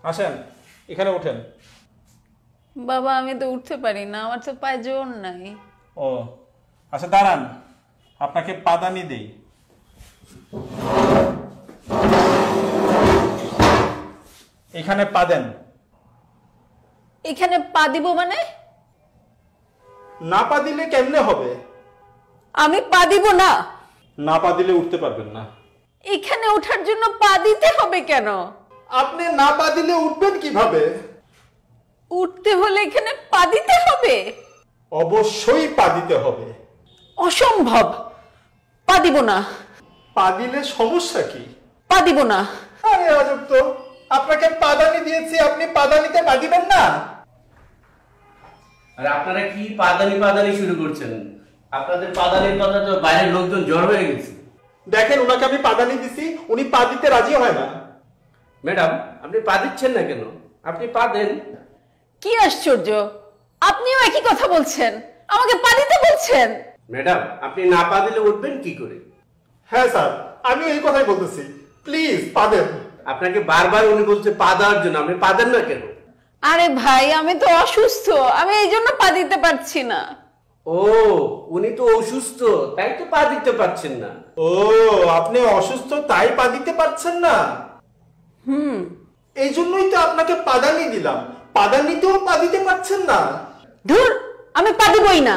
আসেন, এখানে ওঠেন। বাবা আমি তো উঠতে পারি না, আমার তো পায়ে জোর নাই। ও আচ্ছা, দাঁড়ান, আপনাকে পাদানি দেই। এখানে পা দেন। এখানে পা দিব মানে? না পা দিলে কেমনে হবে? আমি পা দিব না। না পা দিলে উঠতে পারবেন না। এখানে ওঠার জন্য পা দিতে হবে কেন? আপনি না পা দিলে উঠবেন কিভাবে? উঠতে হলে এখানে পা দিতে হবে? অবশ্যই পা দিতে হবে। অসম্ভব, পা দিব না। পা দিলে সমস্যা কি? পা দিব না। আরে আজব তো, আপনাকে পাদানি দিয়েছি, আপনি পাদানিতে পা দিবেন না? আর আপনারা কি পাদানি পাদানি শুরু করছেন? আপনাদের পাদানির কথা তো বাইরের লোকজন জ্বর হয়ে গেছে। দেখেন, ওনাকে আমি পাদানি দিছি, উনি পা দিতে রাজি হয় না। ম্যাডাম, আপনি পা দিচ্ছেন না কেন? আপনি পা দেন। কি আশ্চর্য, আপনিও একই কথা বলছেন, আমাকে পা দিতে বলছেন। ম্যাডাম, আপনি না পা দিলে উঠবেন কি করে? হ্যাঁ স্যার, আমিও এই কথাই বলতেছি, প্লিজ পা দেন। আপনাকে বারবার উনি বলছে পা দেওয়ার জন্য, আপনি পা দেন না কেন? আরে ভাই আমি তো অসুস্থ, আমি এই জন্য পা দিতে পারছি না। ও, উনি তো অসুস্থ, তাই তো পা দিতে পারছেন না। ও, আপনি অসুস্থ তাই পা দিতে পারছেন না? এই জন্যই তো আপনাকে পাদানি দিলাম, পাদানিতেও পা দিতে পারছেন না। ধুর, আমি পা দিবই না।